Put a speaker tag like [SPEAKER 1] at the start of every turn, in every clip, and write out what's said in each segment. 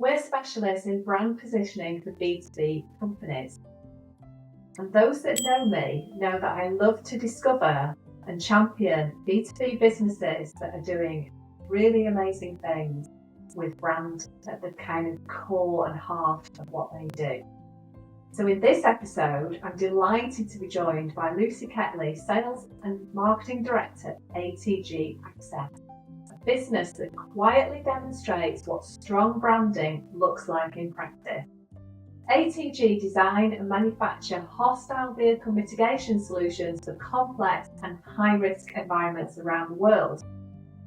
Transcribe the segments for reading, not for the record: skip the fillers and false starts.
[SPEAKER 1] We're specialists in brand positioning for B2B companies. And those that know me know that I love to discover and champion B2B businesses that are doing really amazing things with brand at the kind of core and heart of what they do. So in this episode, I'm delighted to be joined by Lucy Ketley, Sales and Marketing Director at ATG Access, a business that quietly demonstrates what strong branding looks like in practice. ATG design and manufacture hostile vehicle mitigation solutions for complex and high-risk environments around the world.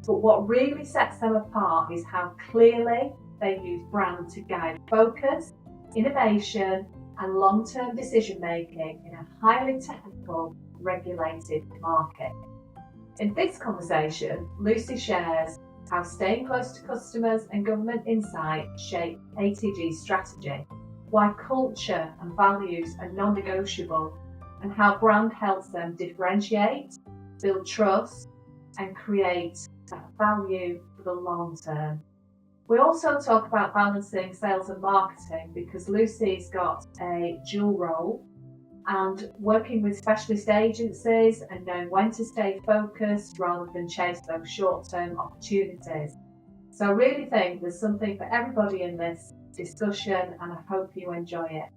[SPEAKER 1] But what really sets them apart is how clearly they use brand to guide focus, innovation, and long-term decision-making in a highly technical, regulated market. In this conversation, Lucy shares how staying close to customers and government insight shape ATG's strategy, why culture and values are non-negotiable, and how brand helps them differentiate, build trust, and create that value for the long term. We also talk about balancing sales and marketing because Lucy's got a dual role and working with specialist agencies and knowing when to stay focused rather than chase those short-term opportunities. So I really think there's something for everybody in this discussion, and I hope you enjoy it.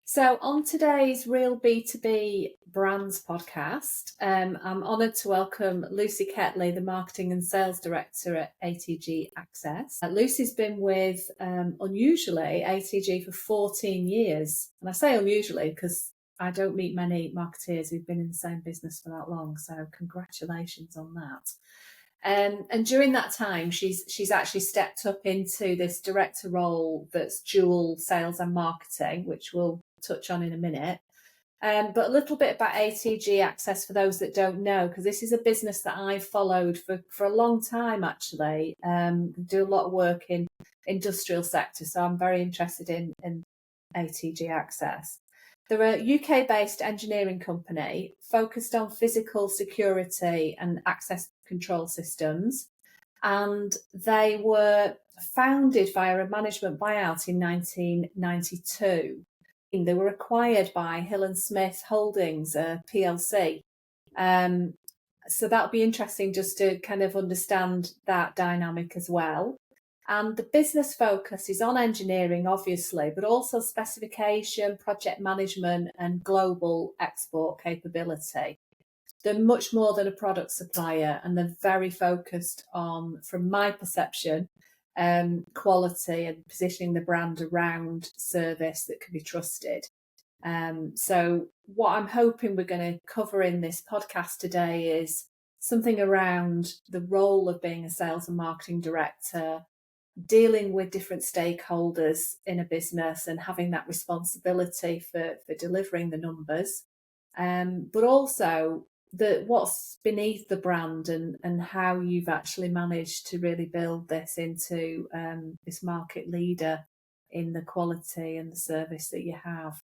[SPEAKER 1] So on today's Real B2B Brands podcast, I'm honoured to welcome Lucy Ketley, the Marketing and Sales Director at ATG Access. Lucy's been with, unusually, ATG for 14 years. And I say unusually because I don't meet many marketeers who've been in the same business for that long. So congratulations on that. And during that time, she's actually stepped up into this director role that's dual sales and marketing, which we'll touch on in a minute. But a little bit about ATG Access for those that don't know, because this is a business that I've followed for a long time, actually. Do a lot of work in industrial sector, so I'm very interested in ATG Access. They're a UK-based engineering company focused on physical security and access control systems. And they were founded via a management buyout in 1992. They were acquired by Hill & Smith Holdings, PLC. So that'll be interesting just to kind of understand that dynamic as well. And the business focus is on engineering, obviously, but also specification, project management, and global export capability. They're much more than a product supplier, and they're very focused on, from my perception, quality and positioning the brand around service that can be trusted. So what I'm hoping we're going to cover in this podcast today is something around the role of being a sales and marketing director, dealing with different stakeholders in a business and having that responsibility for delivering the numbers, but also what's beneath the brand and how you've actually managed to really build this into this market leader in the quality and the service that you have.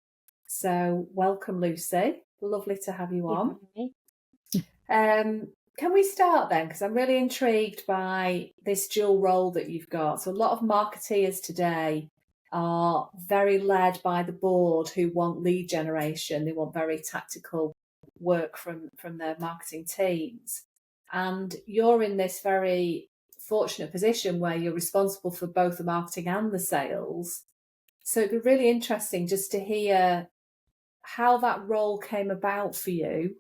[SPEAKER 1] So welcome, Lucy. Lovely to have you on. Can we start then? Because I'm really intrigued by this dual role that you've got. So a lot of marketeers today are very led by the board who want lead generation. They want very tactical work from their marketing teams. And you're in this very fortunate position where you're responsible for both the marketing and the sales. So it'd be really interesting just to hear how that role came about for you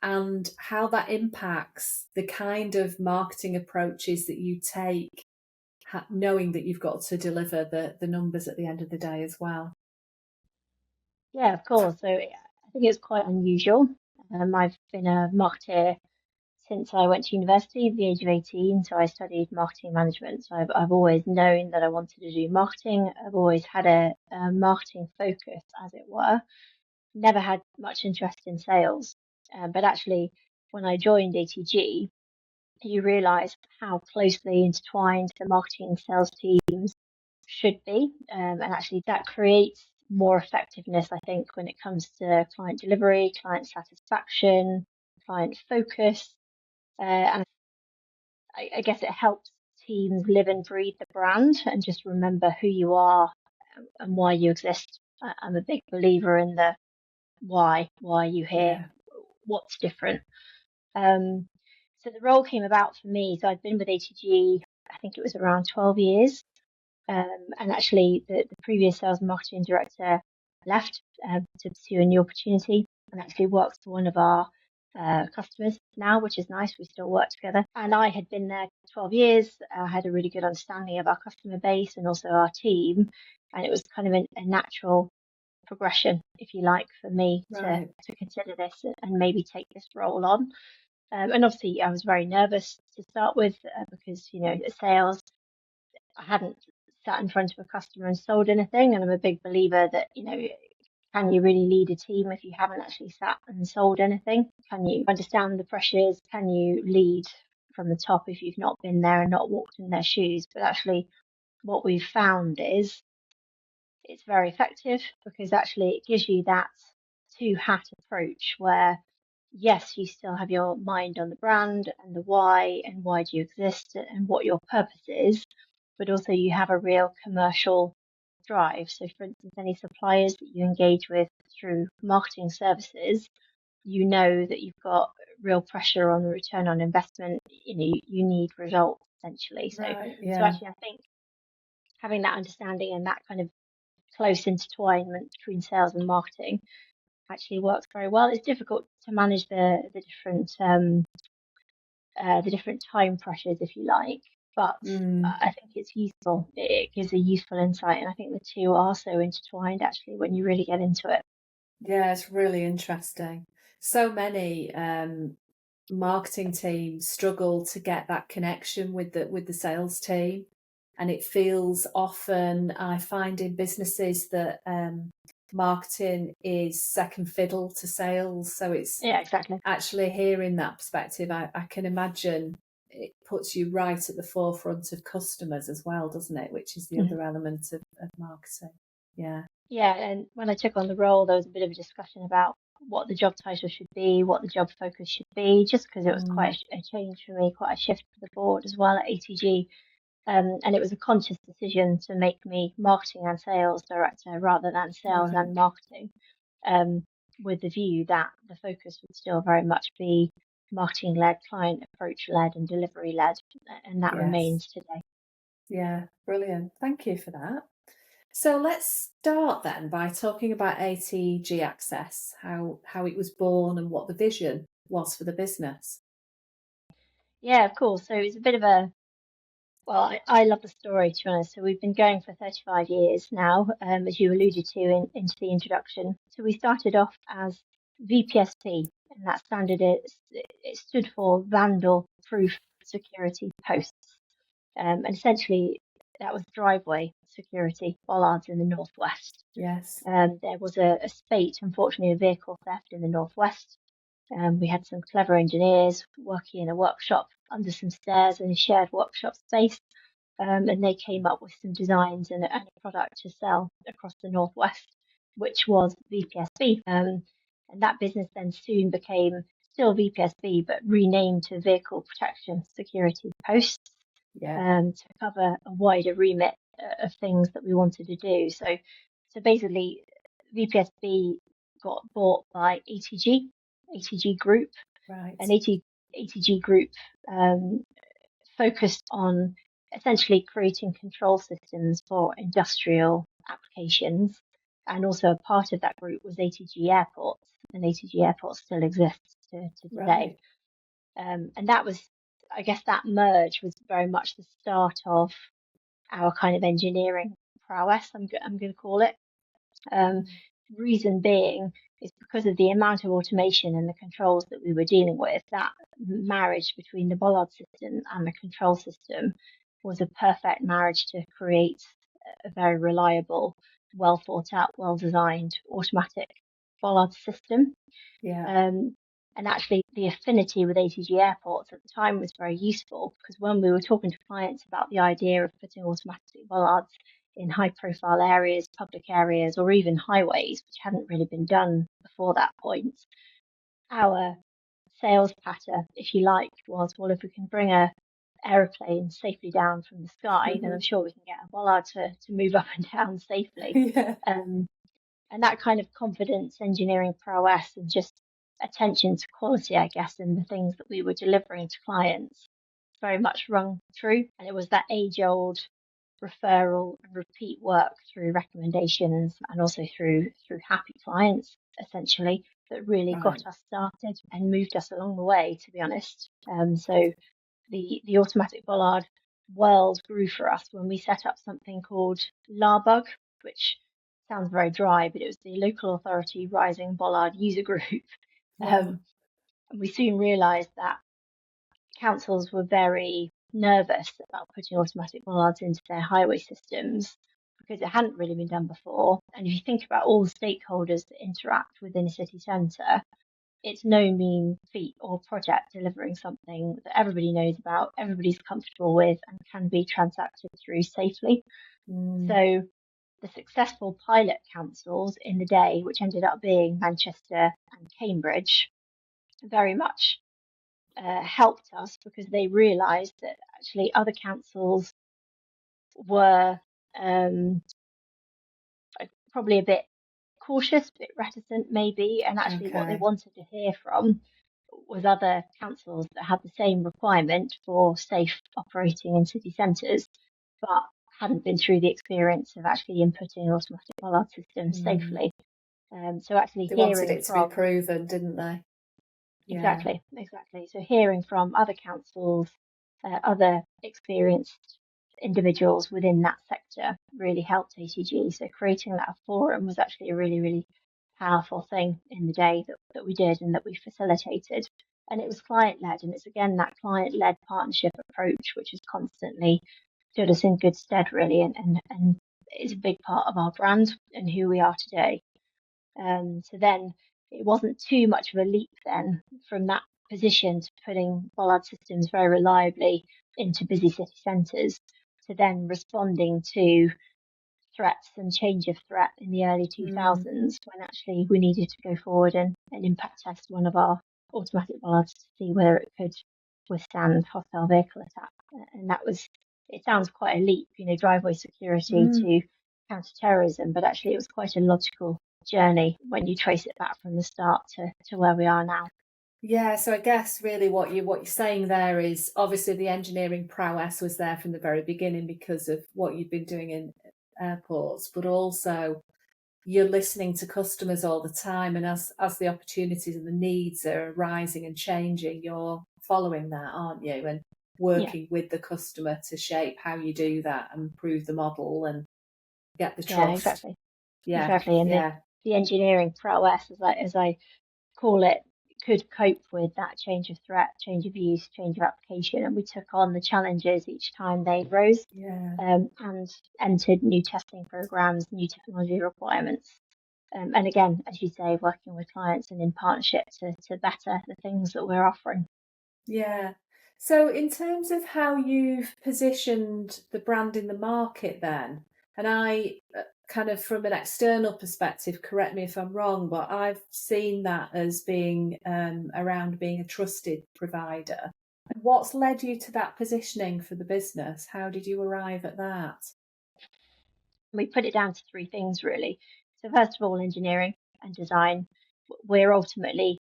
[SPEAKER 1] and how that impacts the kind of marketing approaches that you take, knowing that you've got to deliver the numbers at the end of the day as well.
[SPEAKER 2] Yeah, of course. So I think it's quite unusual. I've been a marketer since I went to university at the age of 18. So I studied marketing management. So I've always known that I wanted to do marketing. I've always had a marketing focus, as it were. Never had much interest in sales. But actually, when I joined ATG, you realise how closely intertwined the marketing and sales teams should be. And actually, that creates more effectiveness, I think, when it comes to client delivery, client satisfaction, client focus. And I guess it helps teams live and breathe the brand and just remember who you are and why you exist. I'm a big believer in the why are you here?
[SPEAKER 1] Yeah.
[SPEAKER 2] What's different? Um, so the role came about for me. So I'd been with ATG, I think it was around 12 years. And actually, the previous sales and marketing director left to pursue a new opportunity and actually works for one of our customers now, which is nice. We still work together. And I had been there 12 years. I had a really good understanding of our customer base and also our team. And it was kind of a natural progression, if you like, for me
[SPEAKER 1] Right.
[SPEAKER 2] to consider this and maybe take this role on. And obviously, I was very nervous to start with because, sales, I hadn't sat in front of a customer and sold anything. And I'm a big believer that, can you really lead a team if you haven't actually sat and sold anything? Can you understand the pressures? Can you lead from the top if you've not been there and not walked in their shoes? But actually, what we've found is it's very effective because actually it gives you that two hat approach where, yes, you still have your mind on the brand and the why and why do you exist and what your purpose is, but also you have a real commercial drive. So, for instance, any suppliers that you engage with through marketing services, you know that you've got real pressure on the return on investment. You need results essentially.
[SPEAKER 1] Right.
[SPEAKER 2] So
[SPEAKER 1] Yeah.
[SPEAKER 2] actually, I think having that understanding and that kind of close intertwinement between sales and marketing actually works very well. It's difficult to manage the different time pressures, if you like, but
[SPEAKER 1] Mm.
[SPEAKER 2] I think it's useful. It gives a useful insight, and I think the two are so intertwined actually when you really get into it.
[SPEAKER 1] Yeah, it's really interesting. So many marketing teams struggle to get that connection with the sales team, and it feels often I find in businesses that marketing is second fiddle to sales. So it's
[SPEAKER 2] Yeah, exactly.
[SPEAKER 1] actually hearing that perspective. I can imagine it puts you right at the forefront of customers as well, doesn't it? Which is the
[SPEAKER 2] Mhm.
[SPEAKER 1] other element of marketing. Yeah.
[SPEAKER 2] Yeah, and when I took on the role, there was a bit of a discussion about what the job title should be, what the job focus should be, just because it was
[SPEAKER 1] Mm,
[SPEAKER 2] quite a change for me, quite a shift for the board as well at ATG. And it was a conscious decision to make me marketing and sales director rather than sales
[SPEAKER 1] right.
[SPEAKER 2] and marketing, um, with the view that the focus would still very much be marketing led, client approach led, and delivery led, and that
[SPEAKER 1] Yes.
[SPEAKER 2] remains today.
[SPEAKER 1] Yeah. Brilliant. Thank you for that. So let's start then by talking about ATG Access, how it was born and what the vision was for the business.
[SPEAKER 2] Yeah, of course. So it's a bit of a well, I love the story to be honest. So we've been going for 35 years now, as you alluded to into the introduction. So we started off as VPSP, and that it stood for Vandal Proof Security Posts. And essentially, that was driveway security bollards in the northwest.
[SPEAKER 1] Yes.
[SPEAKER 2] There was a spate, unfortunately, of vehicle theft in the northwest. We had some clever engineers working in a workshop under some stairs in a shared workshop space, and they came up with some designs and a product to sell across the northwest, which was VPSB. And that business then soon became still VPSB, but renamed to Vehicle Protection Security Posts,
[SPEAKER 1] Yeah.
[SPEAKER 2] to cover a wider remit of things that we wanted to do. So basically, VPSB got bought by ATG Group,
[SPEAKER 1] Right.
[SPEAKER 2] and ATG Group focused on essentially creating control systems for industrial applications. And also a part of that group was ATG Airports, and ATG Airports still exists to today.
[SPEAKER 1] Right.
[SPEAKER 2] And that was, I guess, that merge was very much the start of our kind of engineering prowess, I'm going to call it. Um,
[SPEAKER 1] Mm,
[SPEAKER 2] reason being is because of the amount of automation and the controls that we were dealing with, that marriage between the bollard system and the control system was a perfect marriage to create a very reliable, well thought out, well designed automatic bollard system.
[SPEAKER 1] yeah.
[SPEAKER 2] Um, and actually, the affinity with ATG Airports at the time was very useful because when we were talking to clients about the idea of putting automatic bollards in high profile areas, public areas, or even highways, which hadn't really been done before that point, our sales patter, if you like, was, well, if we can bring a aeroplane safely down from the sky, then I'm sure we can get a bollard to move up and down safely.
[SPEAKER 1] Yeah.
[SPEAKER 2] And that kind of confidence, engineering prowess, and just attention to quality, I guess, in the things that we were delivering to clients very much rung true. And it was that age-old referral and repeat work through recommendations and also through happy clients, essentially, that really got
[SPEAKER 1] Right.
[SPEAKER 2] us started and moved us along the way, to be honest. So the automatic bollard world grew for us when we set up something called LARBUG, which sounds very dry, but it was the Local Authority Rising Bollard User Group.
[SPEAKER 1] Yeah.
[SPEAKER 2] And we soon realised that councils were very nervous about putting automatic bollards into their highway systems because it hadn't really been done before. And if you think about all the stakeholders that interact within a city centre, it's no mean feat or project delivering something that everybody knows about, everybody's comfortable with, and can be transacted through safely. So the successful pilot councils in the day, which ended up being Manchester and Cambridge, very much helped us because they realised that actually other councils were probably a bit cautious, a bit reticent maybe, and actually what they
[SPEAKER 1] Okay.
[SPEAKER 2] wanted to hear from was other councils that had the same requirement for safe operating in city centres, but hadn't been through the experience of actually inputting automatic bollard systems
[SPEAKER 1] Mm.
[SPEAKER 2] safely. So actually
[SPEAKER 1] They wanted
[SPEAKER 2] hearing
[SPEAKER 1] it to be
[SPEAKER 2] from
[SPEAKER 1] proven, didn't they? Yeah.
[SPEAKER 2] exactly. So hearing from other councils, other experienced individuals within that sector really helped ATG. So creating that forum was actually a really, really powerful thing in the day that we did and that we facilitated. And it was client led. And it's again that client led partnership approach, which has constantly stood us in good stead, really, and is a big part of our brand and who we are today. So then it wasn't too much of a leap then from that position to putting bollard systems very reliably into busy city centres to then responding to threats and change of threat in the early
[SPEAKER 1] Mm.
[SPEAKER 2] 2000s when actually we needed to go forward and impact test one of our automatic bollards to see whether it could withstand hostile vehicle attack. And that was, it sounds quite a leap, driveway security
[SPEAKER 1] Mm.
[SPEAKER 2] to counter-terrorism, but actually it was quite a logical journey when you trace it back from the start to where we are now.
[SPEAKER 1] Yeah, so I guess really what you're saying there is obviously the engineering prowess was there from the very beginning because of what you've been doing in airports, but also you're listening to customers all the time, and as the opportunities and the needs are rising and changing, you're following that, aren't you? And
[SPEAKER 2] Yeah,
[SPEAKER 1] working with the customer to shape how you do that and improve the model and get the
[SPEAKER 2] yeah,
[SPEAKER 1] trust. Yeah,
[SPEAKER 2] exactly. And
[SPEAKER 1] yeah,
[SPEAKER 2] the engineering prowess, as I call it, could cope with that change of threat, change of use, change of application. And we took on the challenges each time they rose,
[SPEAKER 1] yeah.
[SPEAKER 2] and entered new testing programs, new technology requirements. And again, as you say, working with clients and in partnership to better the things that we're offering.
[SPEAKER 1] Yeah. So in terms of how you've positioned the brand in the market then, and I kind of from an external perspective, correct me if I'm wrong, but I've seen that as being around being a trusted provider. What's led you to that positioning for the business? How did you arrive at that?
[SPEAKER 2] We put it down to three things really. So first of all, engineering and design. We're ultimately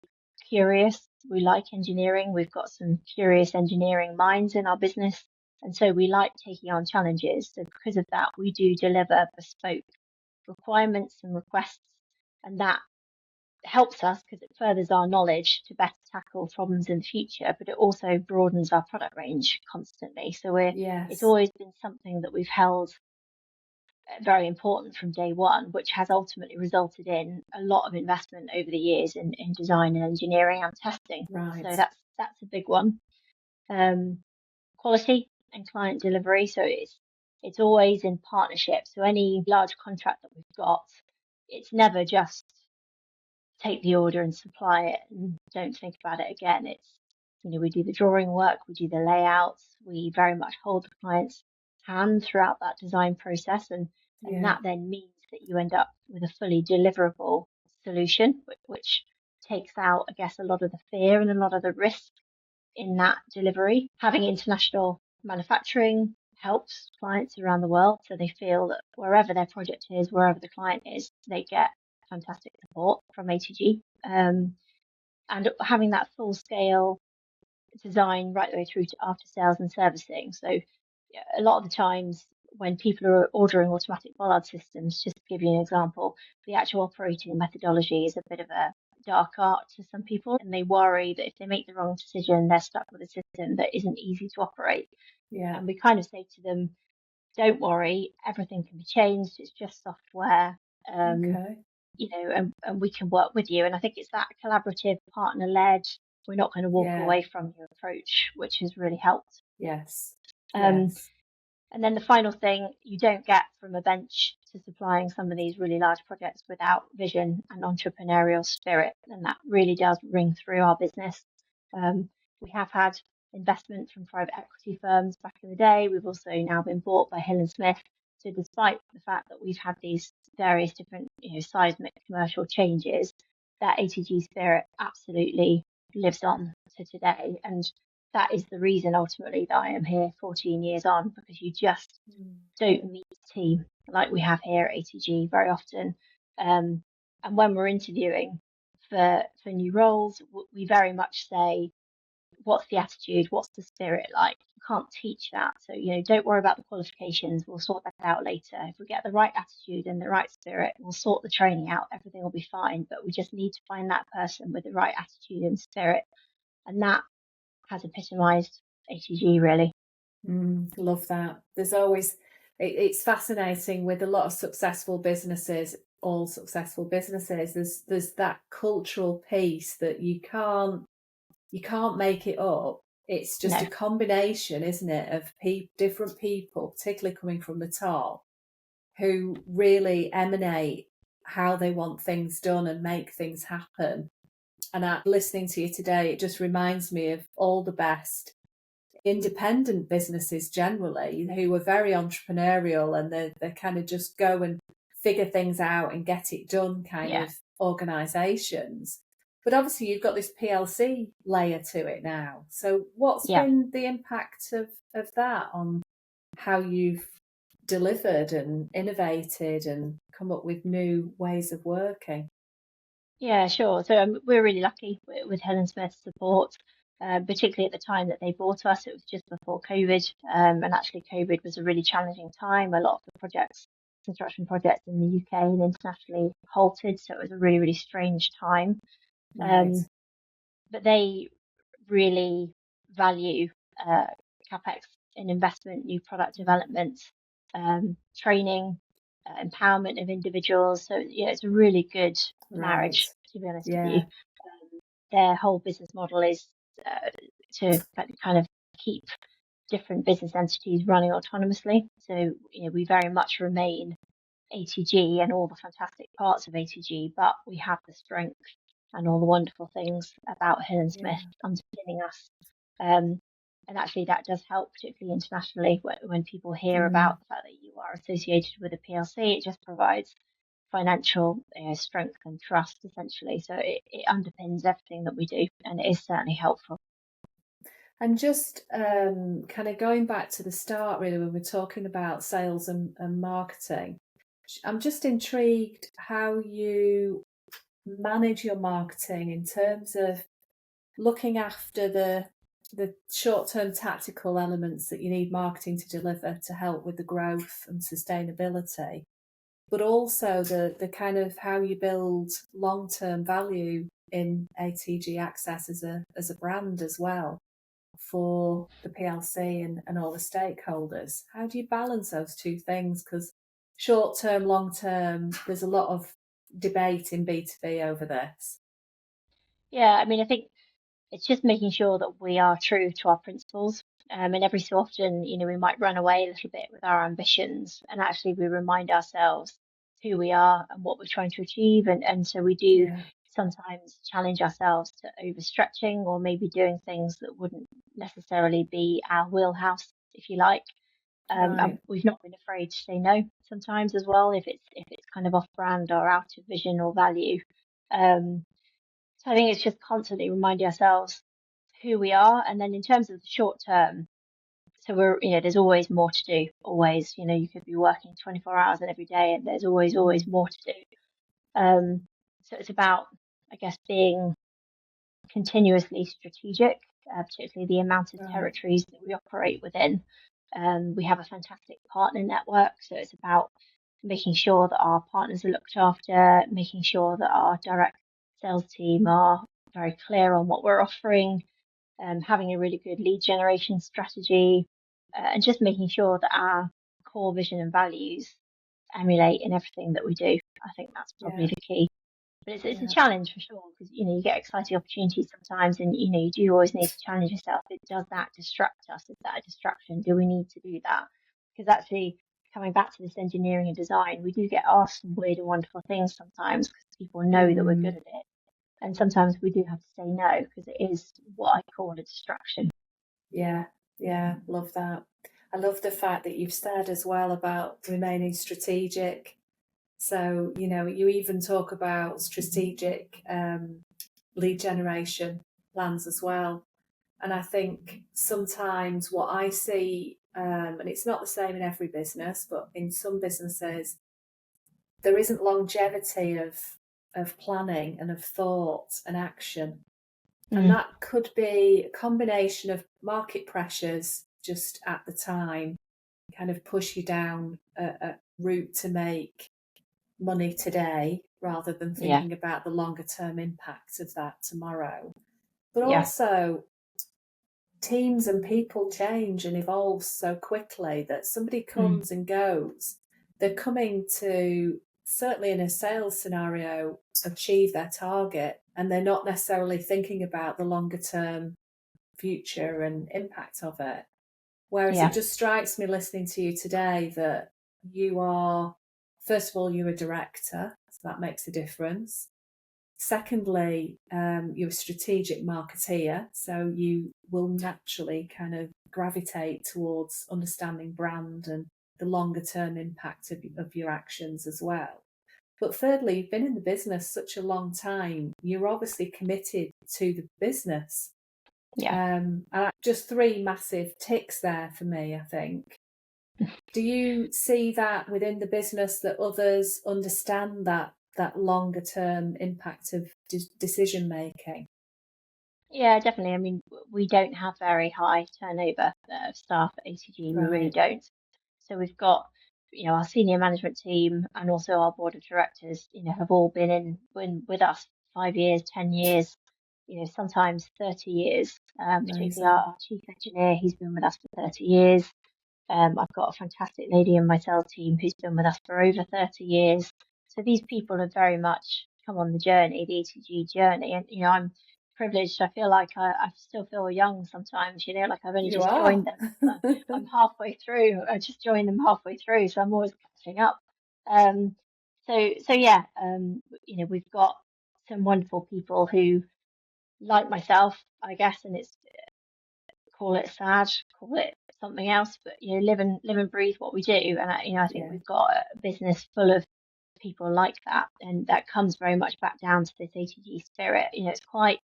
[SPEAKER 2] curious. We like engineering. We've got some curious engineering minds in our business. And so we like taking on challenges. So because of that, we do deliver bespoke requirements and requests. And that helps us because it furthers our knowledge to better tackle problems in the future, but it also broadens our product range constantly. So it's
[SPEAKER 1] Yes.
[SPEAKER 2] always been something that we've held very important from day one, which has ultimately resulted in a lot of investment over the years in design and engineering and testing.
[SPEAKER 1] Right.
[SPEAKER 2] So that's a big one. Quality and client delivery. So it's always in partnership. So any large contract that we've got, it's never just take the order and supply it and don't think about it again. It's, we do the drawing work, we do the layouts, we very much hold the client's hand throughout that design process. And
[SPEAKER 1] Yeah.
[SPEAKER 2] that then means that you end up with a fully deliverable solution, which takes out, I guess, a lot of the fear and a lot of the risk in that delivery. Having international manufacturing helps clients around the world, so they feel that wherever their project is, wherever the client is, they get fantastic support from ATG. And having that full scale design right the way through to after sales and servicing. So a lot of the times when people are ordering automatic bollard systems, just to give you an example, the actual operating methodology is a bit of a dark art to some people, and they worry that if they make the wrong decision, they're stuck with a system that isn't easy to operate.
[SPEAKER 1] Yeah.
[SPEAKER 2] And we kind of say to them, don't worry, everything can be changed. It's just software.
[SPEAKER 1] Okay.
[SPEAKER 2] And we can work with you. And I think it's that collaborative, partner-led, we're not going to walk away from your approach, which has really helped.
[SPEAKER 1] Yes.
[SPEAKER 2] Yes. And then the final thing, you don't get from a bench to supplying some of these really large projects without vision and entrepreneurial spirit. And that really does ring through our business. We have had investment from private equity firms back in the day. We've also now been bought by Hill & Smith. So despite the fact that we've had these various different, seismic commercial changes, that ATG spirit absolutely lives on to today. And that is the reason ultimately that I am here 14 years on, because you just don't meet a team like we have here at ATG very often. And when we're interviewing for new roles, we very much say, what's the attitude? What's the spirit like? You can't teach that. So, don't worry about the qualifications. We'll sort that out later. If we get the right attitude and the right spirit, we'll sort the training out. Everything will be fine. But we just need to find that person with the right attitude and spirit. And that has epitomised ATG, really.
[SPEAKER 1] Love that. There's always, it's fascinating with a lot of successful businesses, all successful businesses. There's that cultural piece that you can't make it up. It's just a combination, isn't it, of different people, particularly coming from the top, who really emanate how they want things done and make things happen. And listening to you today, it just reminds me of all the best independent businesses generally who are very entrepreneurial, and they kind of just go and figure things out and get it done kind of organisations. But obviously you've got this PLC layer to it now. So what's been the impact of that on how you've delivered and innovated and come up with new ways of working?
[SPEAKER 2] Yeah, sure. So we're really lucky with Hill & Smith's support, particularly at the time that they bought us. It was just before COVID, and actually COVID was a really challenging time. A lot of the construction projects in the UK and internationally halted, so it was a really, really strange time.
[SPEAKER 1] Right.
[SPEAKER 2] But they really value CapEx in investment, new product development, training, empowerment of individuals. So it's a really good marriage, to be honest with you. Their whole business model is to kind of keep different business entities running autonomously. So we very much remain ATG and all the fantastic parts of ATG, but we have the strength and all the wonderful things about Hill & Smith underpinning us. And actually that does help, particularly internationally, when people hear about the fact that you are associated with a PLC. It just provides financial strength and trust, essentially. So it underpins everything that we do, and it is certainly helpful.
[SPEAKER 1] And just kind of going back to the start, really, when we're talking about sales and marketing, I'm just intrigued how you manage your marketing in terms of looking after the short-term tactical elements that you need marketing to deliver to help with the growth and sustainability, but also the kind of how you build long-term value in ATG Access as a brand as well for the PLC and all the stakeholders. How do you balance those two things? Because short-term, long-term, there's a lot of debate in B2B over this.
[SPEAKER 2] Yeah, I mean, I think it's just making sure that we are true to our principles. And every so often, we might run away a little bit with our ambitions, and actually we remind ourselves who we are and what we're trying to achieve. And so we do sometimes challenge ourselves to overstretching or maybe doing things that wouldn't necessarily be our wheelhouse, if you like. And we've not been afraid to say no sometimes as well, if it's kind of off brand or out of vision or value. So I think it's just constantly reminding ourselves who we are. And then in terms of the short term, so there's always more to do. Always, you could be working 24 hours in every day, and there's always more to do. So it's about, I guess, being continuously strategic, particularly the amount of territories that we operate within. We have a fantastic partner network, so it's about making sure that our partners are looked after, making sure that our direct sales team are very clear on what we're offering, having a really good lead generation strategy, and just making sure that our core vision and values emulate in everything that we do. I think that's probably the key. But it's a challenge for sure, because you get exciting opportunities sometimes, and you do always need to challenge yourself. Does that distract us? Is that a distraction? Do we need to do that? Because actually, coming back to this engineering and design, we do get asked some weird and wonderful things sometimes because people know that we're good at it, and sometimes we do have to say no because it is what I call a distraction.
[SPEAKER 1] Yeah, love that. I love the fact that you've said as well about remaining strategic. So, you even talk about strategic lead generation plans as well. And I think sometimes what I see, and it's not the same in every business, but in some businesses, there isn't longevity of planning and of thought and action. And that could be a combination of market pressures just at the time, kind of push you down a route to make money today rather than thinking about the longer term impact of that tomorrow. But also, teams and people change and evolve so quickly that somebody comes and goes. They're coming to, certainly in a sales scenario, achieve their target, and they're not necessarily thinking about the longer term future and impact of it. Whereas it just strikes me listening to you today that you are, first of all, you're a director, so that makes a difference. Secondly, you're a strategic marketeer, so you will naturally kind of gravitate towards understanding brand and the longer term impact of your actions as well. But thirdly, you've been in the business such a long time. You're obviously committed to the business. And just 3 massive ticks there for me, I think. Do you see that within the business, that others understand that longer term impact of decision making?
[SPEAKER 2] Yeah, definitely. I mean, we don't have very high turnover of staff at ATG. We really don't. So we've got, our senior management team and also our board of directors, have all been with us 5 years, 10 years, sometimes 30 years. Particularly our chief engineer, he's been with us for 30 years. I've got a fantastic lady in my sales team who's been with us for over 30 years. So these people have very much come on the journey, the ATG journey. And, I'm privileged. I feel like I still feel young sometimes, like I've only just joined them. I'm halfway through. I just joined them halfway through, so I'm always catching up. We've got some wonderful people who, like myself, I guess, and it's, call it sad, call it something else, but live and breathe what we do. And I think we've got a business full of people like that, and that comes very much back down to this ATG spirit. It's quite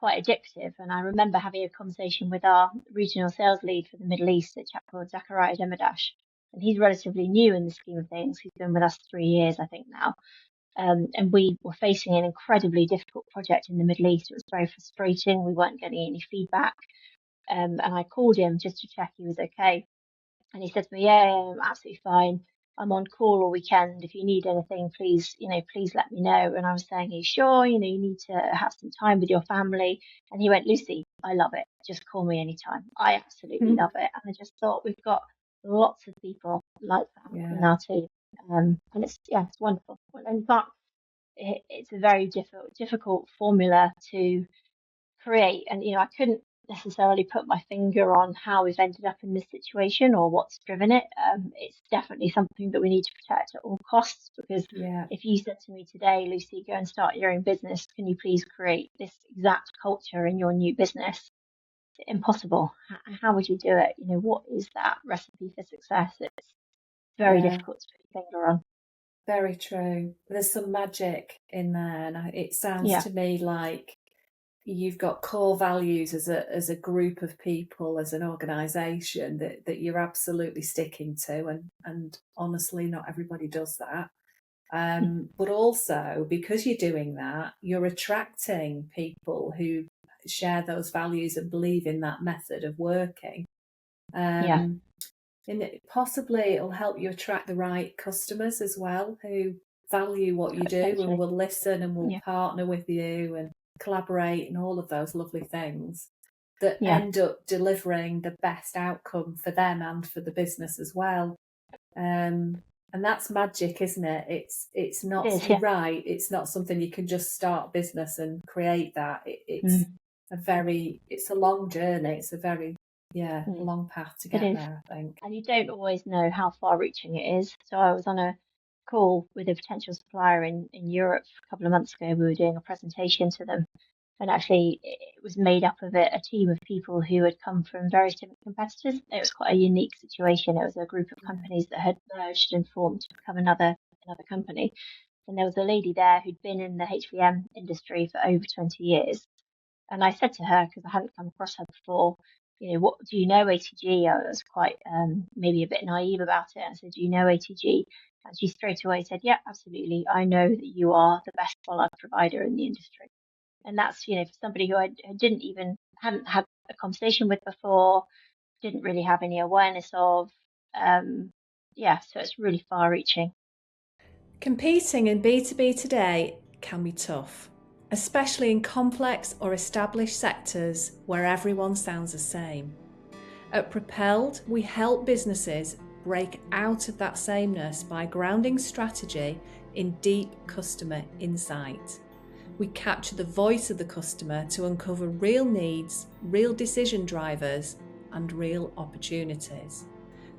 [SPEAKER 2] addictive. And I remember having a conversation with our regional sales lead for the Middle East, a chap called Zachariah Demadash, and he's relatively new in the scheme of things. He's been with us 3 years, I think now. And we were facing an incredibly difficult project in the Middle East. It was very frustrating. We weren't getting any feedback. And I called him just to check he was okay. And he said to me, yeah, I'm absolutely fine. I'm on call all weekend. If you need anything, please let me know. And I was saying, are you sure? You need to have some time with your family. And he went, Lucy, I love it. Just call me anytime. I absolutely love it. And I just thought we've got lots of people like that in our team. And it's wonderful. And in fact, it's a very difficult formula to create. And, I couldn't necessarily put my finger on how we've ended up in this situation or what's driven it. It's definitely something that we need to protect at all costs, because if you said to me today, Lucy, go and start your own business, can you please create this exact culture in your new business? Impossible. How would you do it? What is that recipe for success? It's very difficult to put your finger on.
[SPEAKER 1] Very true. There's some magic in there, and it sounds
[SPEAKER 2] Yeah,
[SPEAKER 1] to me like you've got core values as a group of people, as an organisation that you're absolutely sticking to, and honestly, not everybody does that. But also, because you're doing that, you're attracting people who share those values and believe in that method of working.
[SPEAKER 2] yeah,
[SPEAKER 1] Um, and possibly it'll help you attract the right customers as well, who value what you do and
[SPEAKER 2] potentially.
[SPEAKER 1] will listen and will
[SPEAKER 2] Yeah,
[SPEAKER 1] partner with you and collaborate and all of those lovely things that
[SPEAKER 2] yeah,
[SPEAKER 1] end up delivering the best outcome for them and for the business as well. And that's magic, isn't it? It's
[SPEAKER 2] it
[SPEAKER 1] not,
[SPEAKER 2] is.
[SPEAKER 1] you're
[SPEAKER 2] Yeah.
[SPEAKER 1] right, it's not something you can just start business and create that.
[SPEAKER 2] Mm,
[SPEAKER 1] It's a long journey. It's a very, yeah,
[SPEAKER 2] mm,
[SPEAKER 1] long path to
[SPEAKER 2] it
[SPEAKER 1] get
[SPEAKER 2] is.
[SPEAKER 1] there, I think.
[SPEAKER 2] And you don't always know how far reaching it is. So I was on a call with a potential supplier in Europe a couple of months ago. We were doing a presentation to them, and actually it was made up of a team of people who had come from various different competitors. It was quite a unique situation. It was a group of
[SPEAKER 1] Yeah.
[SPEAKER 2] companies that had merged and formed to become another company. And there was a lady there who'd been in the HVM industry for over 20 years. And I said to her, because I hadn't come across her before, what do you know ATG? I was quite maybe a bit naive about it. I said, do you know ATG? And she straight away said, yeah, absolutely. I know that you are the best product provider in the industry. And that's, for somebody who I didn't even, hadn't had a conversation with before, didn't really have any awareness of. Yeah, so it's really far reaching.
[SPEAKER 1] Competing in B2B today can be tough, especially in complex or established sectors where everyone sounds the same. At Propelled, we help businesses break out of that sameness by grounding strategy in deep customer insight. We capture the voice of the customer to uncover real needs, real decision drivers, and real opportunities.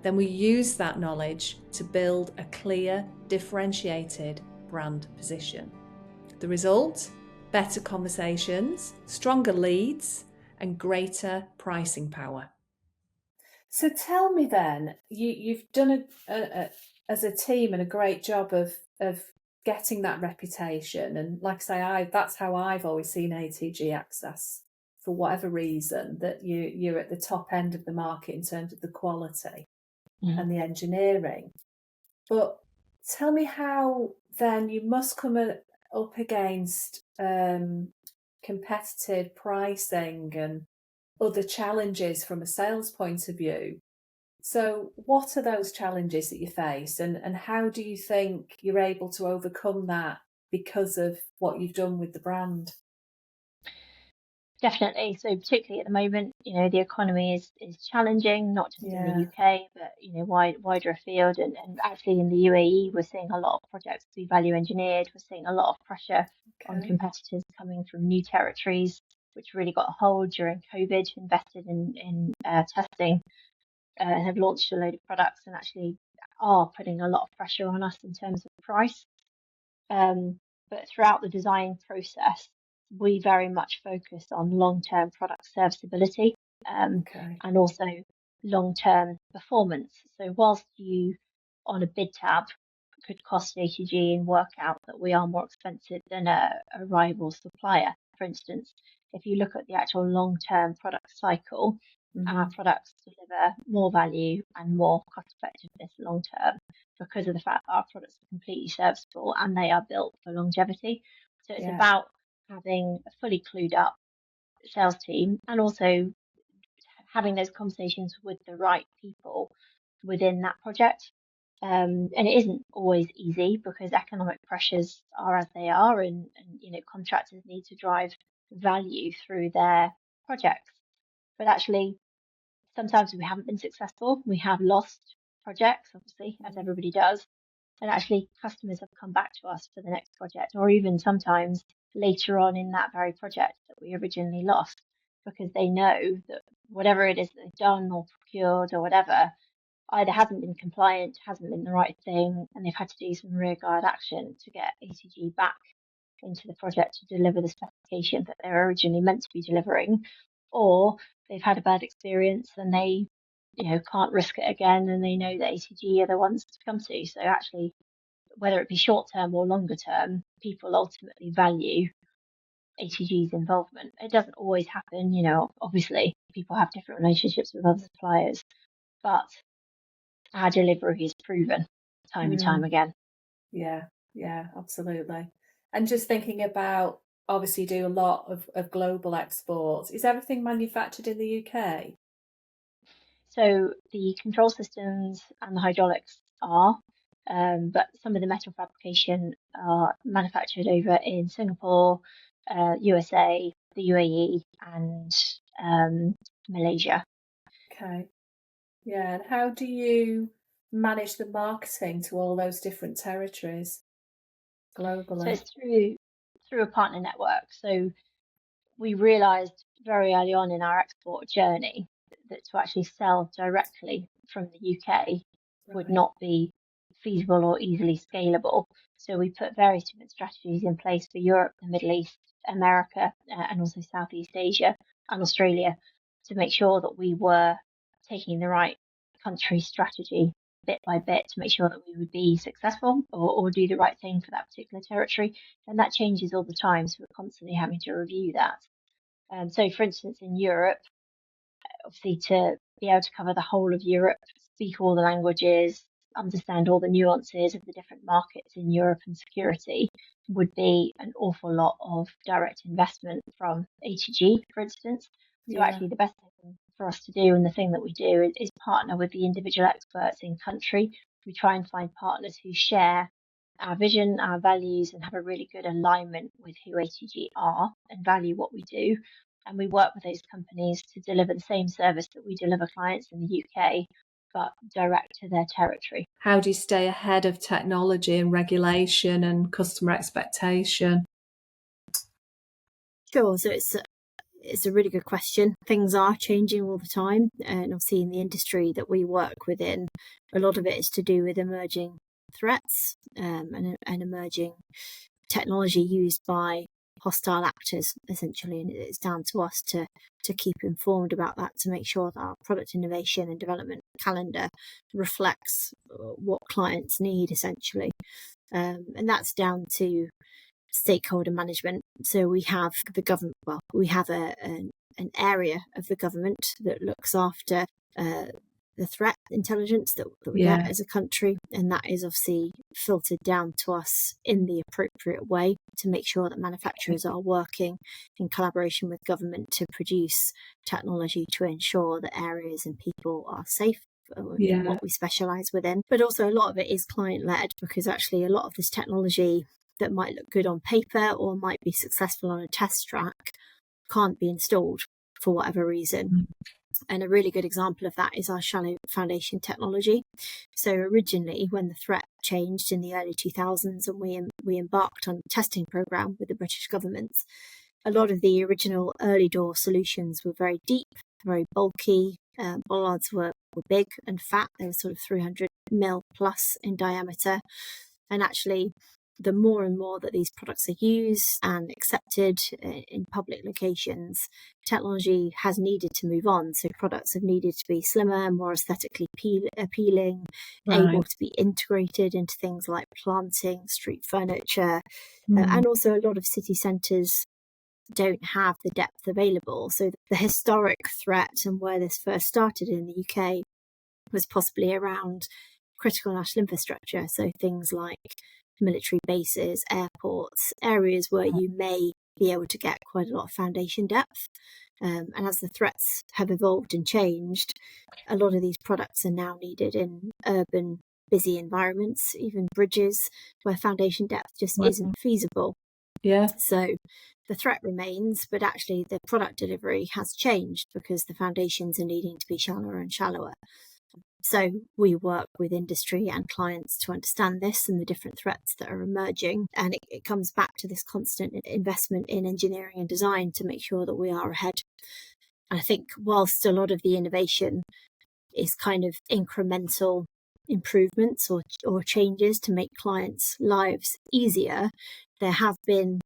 [SPEAKER 1] Then we use that knowledge to build a clear, differentiated brand position. The result? Better conversations, stronger leads, and greater pricing power. So tell me then, you've done as a team and a great job of getting that reputation. And like I say, that's how I've always seen ATG Access, for whatever reason, that you're at the top end of the market in terms of the quality
[SPEAKER 2] Mhm.
[SPEAKER 1] and the engineering. But tell me how then you must come up against competitive pricing and other challenges from a sales point of view. So, what are those challenges that you face, and how do you think you're able to overcome that because of what you've done with the brand?
[SPEAKER 2] Definitely. So particularly at the moment, the economy is challenging, not just in the
[SPEAKER 1] Yeah.
[SPEAKER 2] UK, but wider afield. And actually in the UAE, we're seeing a lot of projects be value engineered. We're seeing a lot of pressure on
[SPEAKER 1] Okay.
[SPEAKER 2] competitors coming from new territories, which really got a hold during COVID, invested in testing, and have launched a load of products and actually are putting a lot of pressure on us in terms of price. But throughout the design process, we very much focus on long-term product serviceability,
[SPEAKER 1] Okay.
[SPEAKER 2] and also long-term performance. So whilst you on a bid tab could cost ATG and work out that we are more expensive than a rival supplier, for instance, if you look at the actual long-term product cycle, our
[SPEAKER 1] Mm-hmm.
[SPEAKER 2] products deliver more value and more cost effectiveness long term because of the fact that our products are completely serviceable and they are built for longevity. So it's
[SPEAKER 1] Yeah.
[SPEAKER 2] about having a fully clued up sales team and also having those conversations with the right people within that project. And it isn't always easy because economic pressures are as they are, and contractors need to drive value through their projects. But actually, sometimes we haven't been successful. We have lost projects, obviously, as everybody does. And actually, customers have come back to us for the next project, or even sometimes later on in that very project that we originally lost, because they know that whatever it is that they've done or procured or whatever either hasn't been compliant, hasn't been the right thing, and they've had to do some rearguard action to get ATG back into the project to deliver the specification that they were originally meant to be delivering, or they've had a bad experience and they, can't risk it again, and they know that ATG are the ones to come to. So actually, whether it be short term or longer term, people ultimately value ATG's involvement. It doesn't always happen, obviously people have different relationships with other suppliers, but our delivery is proven time and time again.
[SPEAKER 1] Yeah, absolutely. And just thinking about, obviously you do a lot of global exports. Is everything manufactured in the UK?
[SPEAKER 2] So the control systems and the hydraulics are, but some of the metal fabrication are manufactured over in Singapore, USA, the UAE, and Malaysia.
[SPEAKER 1] Okay. Yeah. And how do you manage the marketing to all those different territories
[SPEAKER 2] So
[SPEAKER 1] globally?
[SPEAKER 2] it's through a partner network. So we realized very early on in our export journey that to actually sell directly from the UK would
[SPEAKER 1] Right.
[SPEAKER 2] not be feasible or easily scalable. So we put various different strategies in place for Europe, the Middle East, America, and also Southeast Asia and Australia to make sure that we were taking the right country strategy bit by bit to make sure that we would be successful or do the right thing for that particular territory. And that changes all the time. So we're constantly having to review that. So, for instance, in Europe, obviously, to be able to cover the whole of Europe, speak all the languages, understand all the nuances of the different markets in Europe and security would be an awful lot of direct investment from ATG, for instance. So,
[SPEAKER 1] Yeah.
[SPEAKER 2] actually, the best thing for us to do and the thing that we do is partner with the individual experts in country. We try and find partners who share our vision, our values, and have a really good alignment with who ATG are and value what we do. And we work with those companies to deliver the same service that we deliver clients in the UK, but direct to their territory.
[SPEAKER 1] How do you stay ahead of technology and regulation and customer expectation?
[SPEAKER 3] Sure. So it's a really good question. Things are changing all the time, and obviously in the industry that we work within, a lot of it is to do with emerging threats and emerging technology used by hostile actors, essentially, and it's down to us to keep informed about that, to make sure that our product innovation and development calendar reflects what clients need, essentially, and that's down to stakeholder management. So we have the government, we have an area of the government that looks after the threat intelligence that we get as a country, and that is obviously filtered down to us in the appropriate way to make sure that manufacturers are working in collaboration with government to produce technology to ensure that areas and people are safe in what we specialize within. But also a lot of it is client led, because actually a lot of this technology that might look good on paper or might be successful on a test track can't be installed for whatever reason. And a really good example of that is our shallow foundation technology. So originally, when the threat changed in the early 2000s and we embarked on a testing program with the British government, a lot of the original early door solutions were very deep, very bulky. Bollards were big and fat. They were sort of 300 mil plus in diameter. And actually, the more and more that these products are used and accepted in public locations, technology has needed to move on. So products have needed to be slimmer, more aesthetically appealing, able to be integrated into things like planting, street furniture, and also a lot of city centres don't have the depth available. So the historic threat and where this first started in the UK was possibly around critical national infrastructure. So things like military bases, airports, areas where you may be able to get quite a lot of foundation depth. And as the threats have evolved and changed, a lot of these products are now needed in urban, busy environments, even bridges where foundation depth just isn't feasible. So the threat remains, but actually the product delivery has changed because the foundations are needing to be shallower and shallower. So we work with industry and clients to understand this and the different threats that are emerging. And it comes back to this constant investment in engineering and design to make sure that we are ahead. And I think whilst a lot of the innovation is kind of incremental improvements or changes to make clients' lives easier, there have been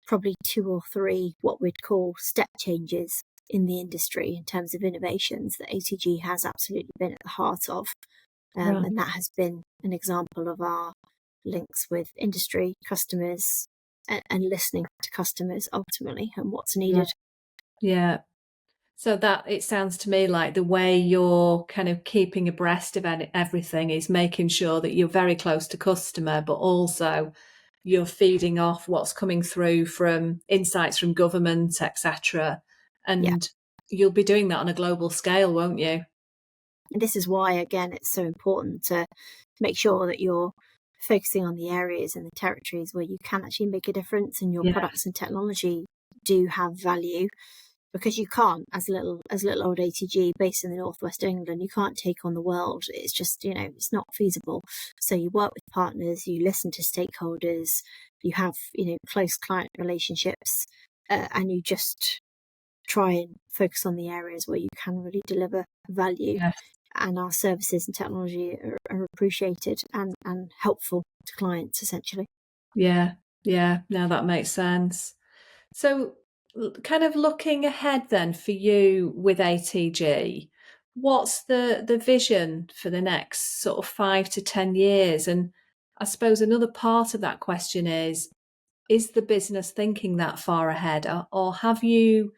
[SPEAKER 3] probably 2 or 3 what we'd call step changes in the industry in terms of innovations that ATG has absolutely been at the heart of. And that has been an example of our links with industry, customers, and listening to customers ultimately and what's needed.
[SPEAKER 1] Yeah. So that, it sounds to me like the way you're kind of keeping abreast of everything is making sure that you're very close to customer, but also you're feeding off what's coming through from insights from government, etc. And you'll be doing that on a global scale, won't you?
[SPEAKER 3] And this is why, again, it's so important to make sure that you're focusing on the areas and the territories where you can actually make a difference and your products and technology do have value. Because you can't, as little old ATG based in the northwest of England, you can't take on the world. It's just, it's not feasible. So you work with partners, you listen to stakeholders, you have, close client relationships, and you just try and focus on the areas where you can really deliver value.
[SPEAKER 1] Yes.
[SPEAKER 3] And our services and technology are appreciated and helpful to clients, essentially.
[SPEAKER 1] Yeah. No, that makes sense. So kind of looking ahead then for you with ATG, what's the vision for the next sort of 5 to 10 years? And I suppose another part of that question is the business thinking that far ahead, or have you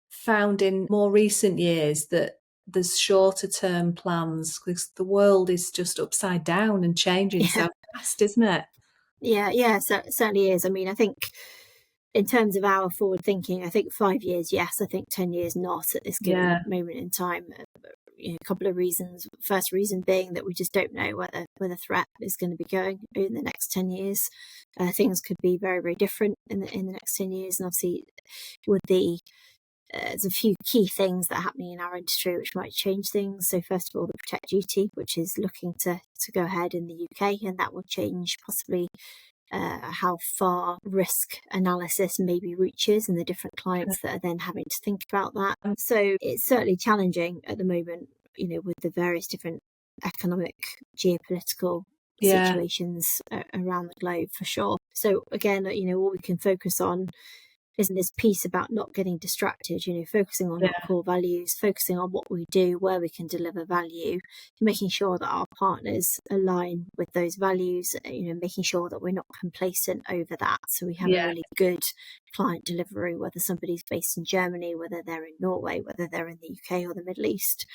[SPEAKER 1] found in more recent years that there's shorter term plans, because the world is just upside down and changing so fast, isn't it?
[SPEAKER 3] Yeah, so it certainly is. I mean, I think in terms of our forward thinking, I think 5 years, yes. I think 10 years, not at this given moment in time. A couple of reasons. First reason being that we just don't know where the threat is going to be going in the next 10 years. Things could be very, very different in the next 10 years. And obviously, with there's a few key things that are happening in our industry which might change things. So first of all, the Protect Duty, which is looking to go ahead in the UK, and that will change possibly how far risk analysis maybe reaches and the different clients that are then having to think about that. So it's certainly challenging at the moment, with the various different economic, geopolitical situations around the globe, for sure. So again, what we can focus on isn't this piece about not getting distracted, focusing on our core values, focusing on what we do, where we can deliver value, making sure that our partners align with those values, making sure that we're not complacent over that. So we have a really good client delivery, whether somebody's based in Germany, whether they're in Norway, whether they're in the UK or the Middle East.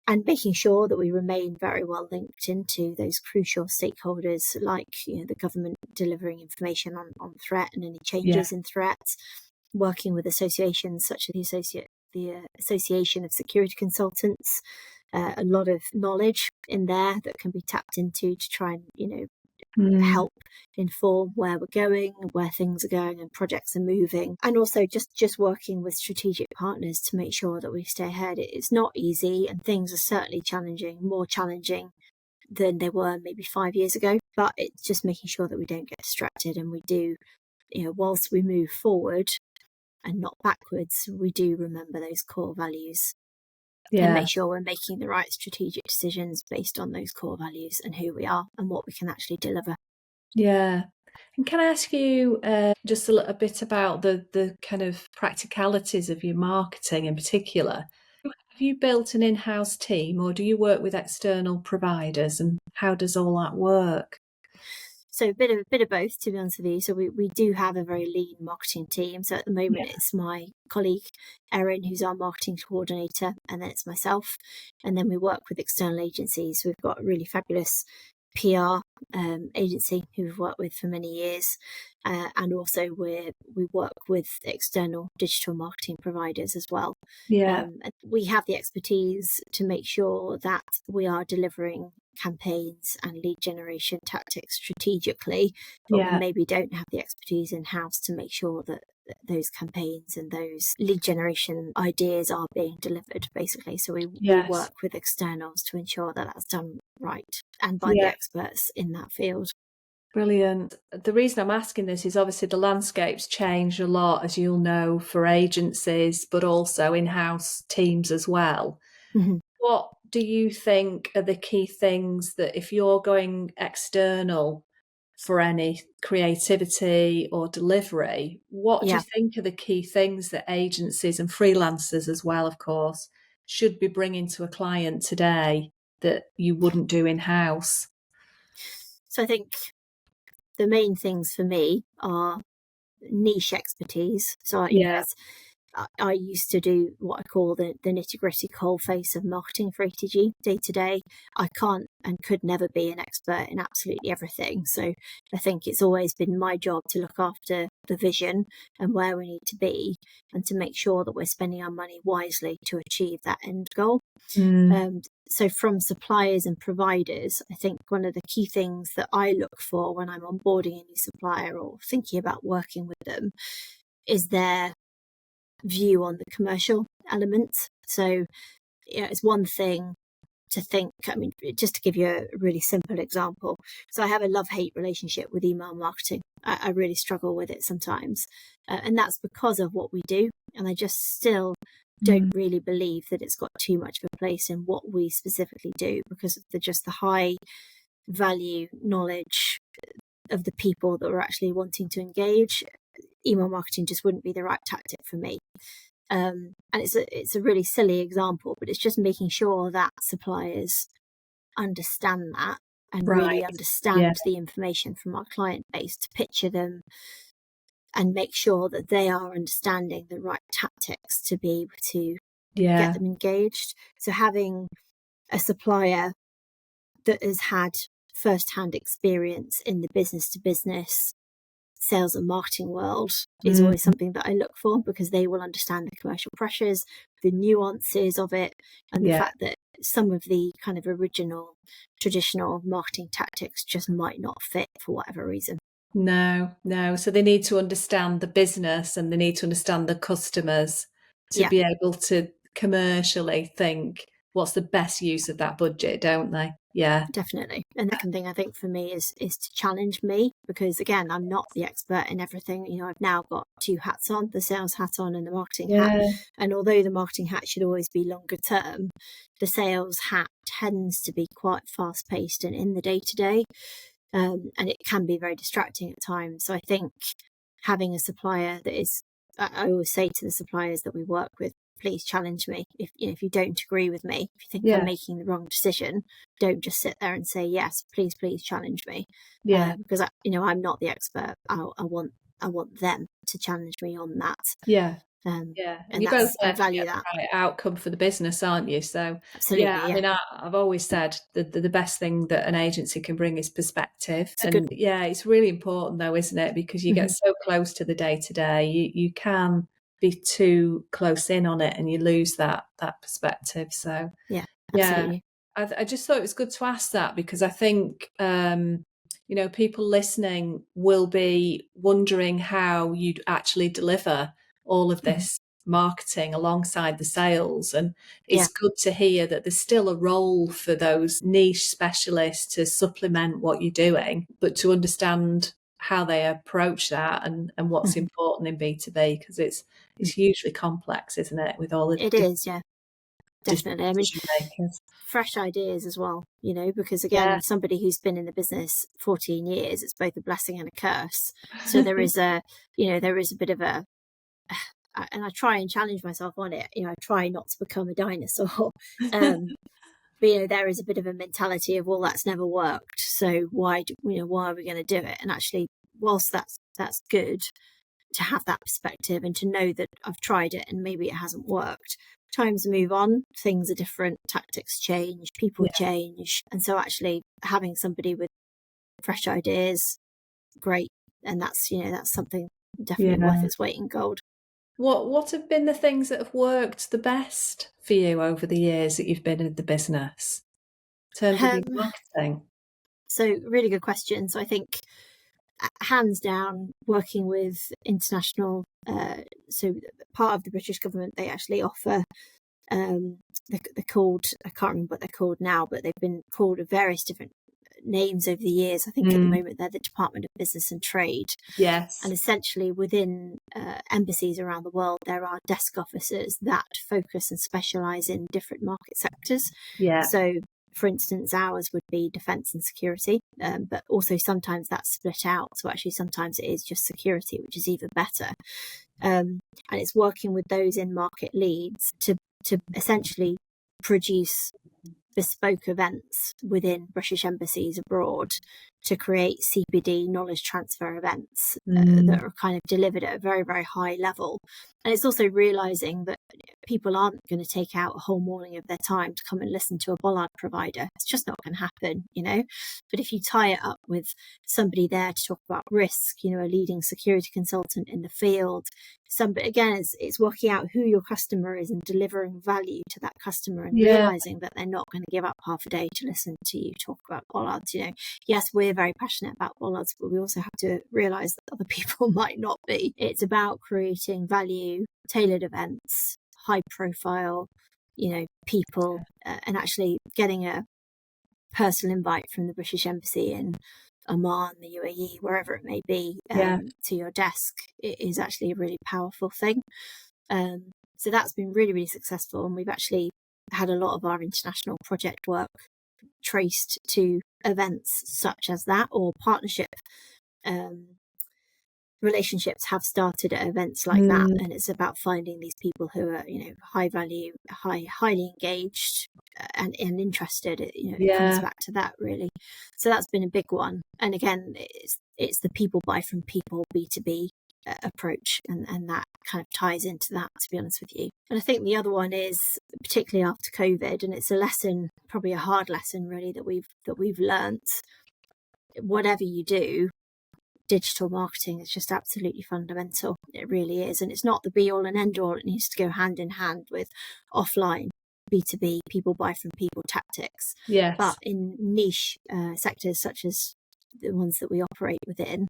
[SPEAKER 3] And making sure that we remain very well linked into those crucial stakeholders, like the government delivering information on threat and any changes in threat, working with associations such as the Association of Security Consultants, a lot of knowledge in there that can be tapped into to try and help inform where we're going, where things are going and projects are moving, and also just working with strategic partners to make sure that we stay ahead. It's not easy, and things are certainly challenging, more challenging than they were maybe 5 years ago, but it's just making sure that we don't get distracted, and we do, whilst we move forward and not backwards, we do remember those core values and make sure we're making the right strategic decisions based on those core values and who we are and what we can actually deliver.
[SPEAKER 1] Yeah. And can I ask you just a little bit about the kind of practicalities of your marketing in particular? Have you built an in-house team, or do you work with external providers, and how does all that work?
[SPEAKER 3] So a bit of both, to be honest with you. So we do have a very lean marketing team. So at the moment, it's my colleague Erin, who's our marketing coordinator, and then it's myself. And then we work with external agencies. We've got a really fabulous PR agency who we've worked with for many years, and also we work with external digital marketing providers as well. We have the expertise to make sure that we are delivering campaigns and lead generation tactics strategically, but we maybe don't have the expertise in-house to make sure that those campaigns and those lead generation ideas are being delivered, basically. So we work with externals to ensure that that's done right and by the experts in that field.
[SPEAKER 1] Brilliant. The reason I'm asking this is obviously the landscape's changed a lot, as you'll know, for agencies, but also in-house teams as well.
[SPEAKER 3] Mm-hmm.
[SPEAKER 1] What do you think are the key things that, if you're going external for any creativity or delivery, what do you think are the key things that agencies and freelancers as well, of course, should be bringing to a client today that you wouldn't do in-house?
[SPEAKER 3] So I think the main things for me are niche expertise. So, as I used to do what I call the nitty-gritty coal face of marketing for ATG day to day. I can't and could never be an expert in absolutely everything. So I think it's always been my job to look after the vision and where we need to be, and to make sure that we're spending our money wisely to achieve that end goal. So from suppliers and providers, I think one of the key things that I look for when I'm onboarding a new supplier or thinking about working with them is their view on the commercial element. So it's one thing to think, just to give you a really simple example. So I have a love-hate relationship with email marketing. I really struggle with it sometimes. And that's because of what we do. And I just still don't really believe that it's got too much of a place in what we specifically do, because of the high value knowledge of the people that we're actually wanting to engage. Email marketing just wouldn't be the right tactic for me. And it's a really silly example, but it's just making sure that suppliers understand that and really understand the information from our client base, to picture them and make sure that they are understanding the right tactics to be able to get them engaged. So having a supplier that has had first-hand experience in the business-to-business sales and marketing world is always something that I look for, because they will understand the commercial pressures, the nuances of it, and the fact that some of the kind of original traditional marketing tactics just might not fit for whatever reason.
[SPEAKER 1] No. So they need to understand the business, and they need to understand the customers to be able to commercially think what's the best use of that budget, don't they? Yeah,
[SPEAKER 3] definitely. And the second thing I think for me is to challenge me, because again, I'm not the expert in everything. I've now got two hats on, the sales hat on and the marketing hat. And although the marketing hat should always be longer term, the sales hat tends to be quite fast paced and in the day to day. And it can be very distracting at times. So I think having a supplier that is, I always say to the suppliers that we work with, please challenge me. If you don't agree with me, if you think I'm making the wrong decision, don't just sit there and say yes. Please challenge me. Because I'm not the expert. I want them to challenge me on that.
[SPEAKER 1] And you both
[SPEAKER 3] I value that
[SPEAKER 1] right outcome for the business, aren't you? So
[SPEAKER 3] absolutely.
[SPEAKER 1] I mean, I've always said that the best thing that an agency can bring is perspective. It's really important though, isn't it? Because you get so close to the day to day, you can be too close in on it and you lose that perspective. So
[SPEAKER 3] absolutely.
[SPEAKER 1] I just thought it was good to ask that, because I think people listening will be wondering how you'd actually deliver all of this marketing alongside the sales. And it's good to hear that there's still a role for those niche specialists to supplement what you're doing, but to understand how they approach that and what's important in B2B, because it's hugely complex, isn't it? With all the
[SPEAKER 3] definitely. I mean, fresh ideas as well, because again, somebody who's been in the business 14 years, it's both a blessing and a curse. So there is a bit of a, and I try and challenge myself on it. I try not to become a dinosaur. But there is a bit of a mentality of, well, that's never worked, so why are we going to do it? And actually, whilst that's good to have that perspective and to know that I've tried it and maybe it hasn't worked, times move on, things are different, tactics change, people change. And so actually having somebody with fresh ideas, great. And that's something definitely worth its weight in gold.
[SPEAKER 1] What have been the things that have worked the best for you over the years that you've been in the business in terms of your marketing?
[SPEAKER 3] So really good question. So I think hands down, working with international, so part of the British government, they actually offer, they're called, I can't remember what they're called now, but they've been called various different names over the years. I think at the moment they're the Department of Business and Trade.
[SPEAKER 1] Yes.
[SPEAKER 3] And essentially within embassies around the world, there are desk officers that focus and specialise in different market sectors. So for instance, ours would be defence and security, but also sometimes that's split out. So actually sometimes it is just security, which is even better. And it's working with those in market leads to essentially produce bespoke events within British embassies abroad to create CPD knowledge transfer events that are kind of delivered at a very, very high level. And it's also realizing that people aren't going to take out a whole morning of their time to come and listen to a bollard provider. It's just not going to happen, But if you tie it up with somebody there to talk about risk, a leading security consultant in the field, again, it's working out who your customer is and delivering value to that customer and realizing that they're not going to give up half a day to listen to you talk about bollards. Yes, we're very passionate about bollards, but we also have to realize that other people might not be. It's about creating value, tailored events, high profile, people, and actually getting a personal invite from the British Embassy in Oman, the UAE, wherever it may be, to your desk. It is actually a really powerful thing. So that's been really, really successful. And we've actually had a lot of our international project work traced to events such as that, or partnership relationships have started at events like that. And it's about finding these people who are, high value, highly engaged and interested. It comes back to that, really. So that's been a big one. And again, it's the people buy from people B2B approach, and that kind of ties into that, to be honest with you. And I think the other one is, particularly after COVID, and it's a lesson, probably a hard lesson really, that we've learnt. Whatever you do, digital marketing is just absolutely fundamental. It really is. And it's not the be all and end all. It needs to go hand in hand with offline B2B, people buy from people tactics.
[SPEAKER 1] Yes.
[SPEAKER 3] But in niche sectors such as the ones that we operate within,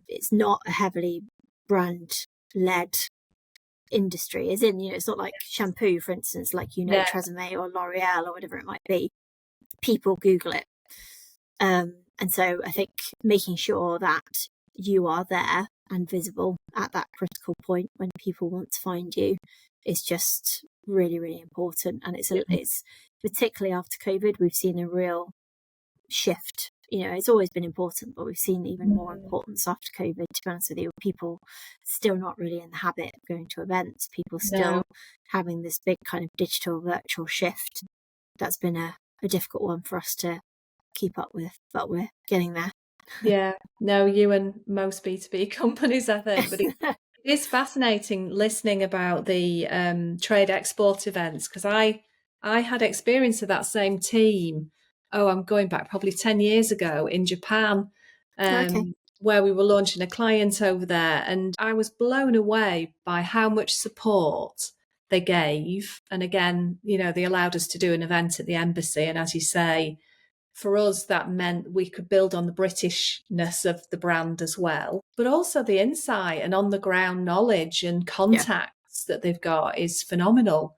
[SPEAKER 3] it's not a heavily brand led industry, as in, it's not like shampoo, for instance, like, Tresemme or L'Oreal or whatever it might be. People Google it. And so I think making sure that you are there and visible at that critical point when people want to find you is just really, really important. And it's particularly after COVID, we've seen a real shift. It's always been important, but we've seen even more importance after COVID, to be honest with you. People still not really in the habit of going to events, people still having this big kind of digital virtual shift. That's been a difficult one for us to keep up with, but we're getting there.
[SPEAKER 1] You and most B2B companies, I think. But it is fascinating listening about the trade export events, because I had experience of that same team. I'm going back probably 10 years ago in Japan, where we were launching a client over there, and I was blown away by how much support they gave. And again, they allowed us to do an event at the embassy, and as you say, for us, that meant we could build on the Britishness of the brand as well, but also the insight and on the ground knowledge and contacts that they've got is phenomenal.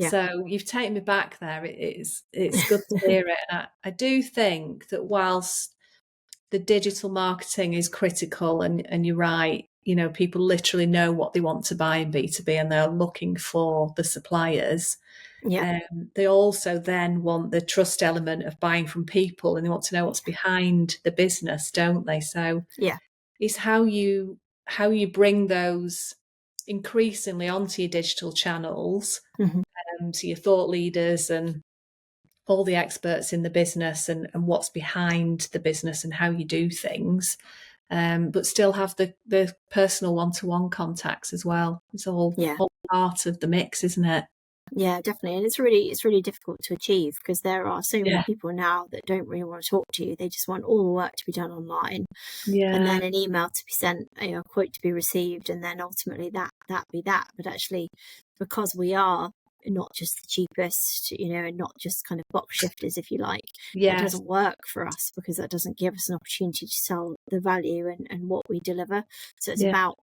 [SPEAKER 1] So you've taken me back there. It's good to hear it. And I do think that whilst the digital marketing is critical, and you're right, people literally know what they want to buy in B2B and they're looking for the suppliers. They also then want the trust element of buying from people, and they want to know what's behind the business, don't they? So it's how you bring those increasingly onto your digital channels, to your thought leaders and all the experts in the business, and what's behind the business and how you do things, but still have the personal one-to-one contacts as well. It's all part of the mix, isn't it?
[SPEAKER 3] Yeah, definitely. And it's really difficult to achieve, because there are so many people now that don't really want to talk to you. They just want all the work to be done online, and then an email to be sent, a quote to be received, and then ultimately that be that. But actually, because we are not just the cheapest, and not just kind of box shifters, if you like, it doesn't work for us, because that doesn't give us an opportunity to sell the value and what we deliver. So it's about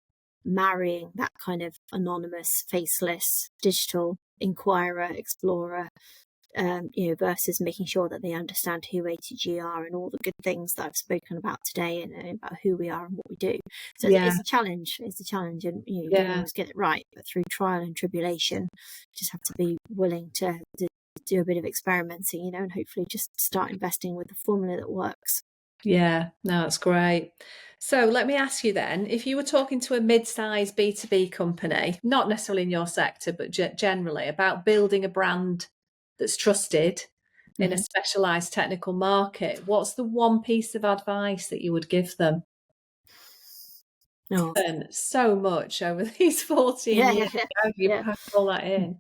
[SPEAKER 3] marrying that kind of anonymous, faceless, digital inquirer, explorer, versus making sure that they understand who ATG are and all the good things that I've spoken about today, and about who we are and what we do. So it's a challenge. And you don't always get it right, but through trial and tribulation, you just have to be willing to do a bit of experimenting, and hopefully just start investing with the formula that works.
[SPEAKER 1] Yeah, no, that's great. So let me ask you then, if you were talking to a mid-sized B2B company, not necessarily in your sector, but generally, about building a brand that's trusted, in a specialised technical market, what's the one piece of advice that you would give them?
[SPEAKER 3] Oh,
[SPEAKER 1] And so much over these 14 years. How do you pack all that in?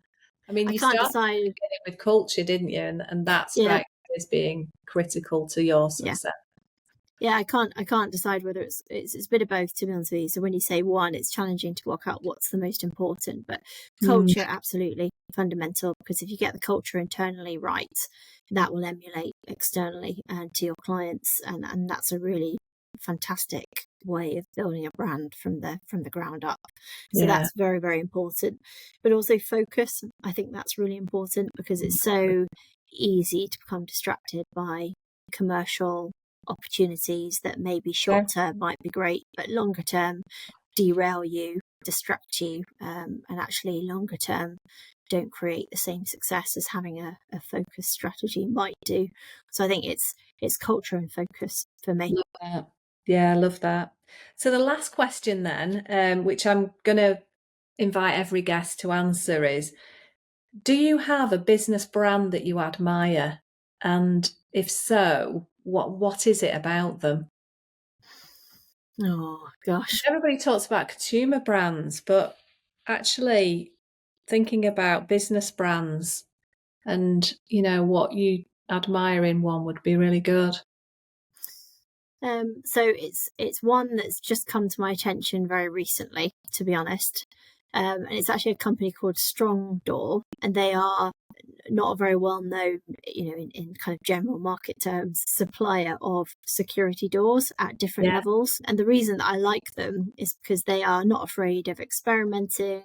[SPEAKER 1] I mean,
[SPEAKER 3] I
[SPEAKER 1] you
[SPEAKER 3] can't
[SPEAKER 1] started
[SPEAKER 3] decide.
[SPEAKER 1] with culture, didn't you? And that
[SPEAKER 3] Yeah,
[SPEAKER 1] strikes me as being critical to your success.
[SPEAKER 3] yeah. I can't decide whether it's a bit of both, to be honest with you. So when you say one, it's challenging to work out what's the most important. But culture, absolutely fundamental, because if you get the culture internally right, that will emulate externally and to your clients, and that's a really fantastic way of building a brand from the ground up. So that's very, very important. But also focus. I think that's really important, because it's so easy to become distracted by commercial opportunities that maybe short term might be great, but longer term derail you, distract you, and actually longer term don't create the same success as having a focused strategy might do. So I think it's culture and focus for me.
[SPEAKER 1] Love that. Yeah, I love that. So the last question then, which I'm going to invite every guest to answer, is, do you have a business brand that you admire? And if so, what is it about them?
[SPEAKER 3] Oh gosh.
[SPEAKER 1] Everybody talks about consumer brands, but actually thinking about business brands and, what you admire in one would be really good.
[SPEAKER 3] So it's one that's just come to my attention very recently, to be honest. And it's actually a company called Strong Door, and they are not a very well known, in kind of general market terms, supplier of security doors at different levels. And the reason that I like them is because they are not afraid of experimenting.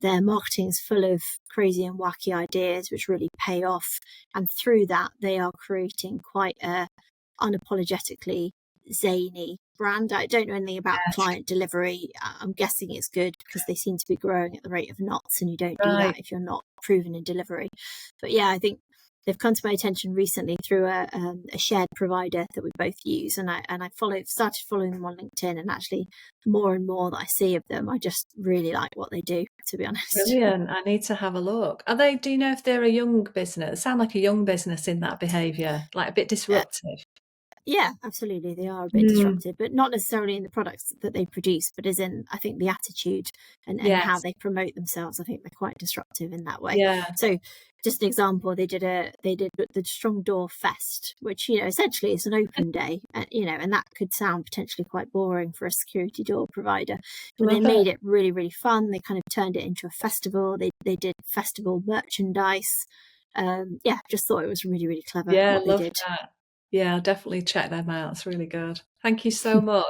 [SPEAKER 3] Their marketing is full of crazy and wacky ideas, which really pay off. And through that, they are creating quite a unapologetically zany brand. I don't know anything about client delivery. I'm guessing it's good because they seem to be growing at the rate of knots, and you don't do that if you're not proven in delivery. But yeah, I think they've come to my attention recently through a shared provider that we both use, and I started following them on LinkedIn, and actually more and more that I see of them, I just really like what they do, to be honest.
[SPEAKER 1] Brilliant. I need to have a look. Do you know if they're a young business? They sound like a young business in that behaviour, like a bit disruptive.
[SPEAKER 3] Yeah, absolutely. They are a bit disruptive, but not necessarily in the products that they produce, but as in, I think, the attitude and how they promote themselves. I think they're quite disruptive in that way.
[SPEAKER 1] Yeah.
[SPEAKER 3] So just an example, they did the Strong Door Fest, which, essentially is an open day, and that could sound potentially quite boring for a security door provider, but they made it really, really fun. They kind of turned it into a festival. They did festival merchandise. Just thought it was really, really clever what they did.
[SPEAKER 1] That. Yeah, I'll definitely check them out. It's really good. Thank you so much.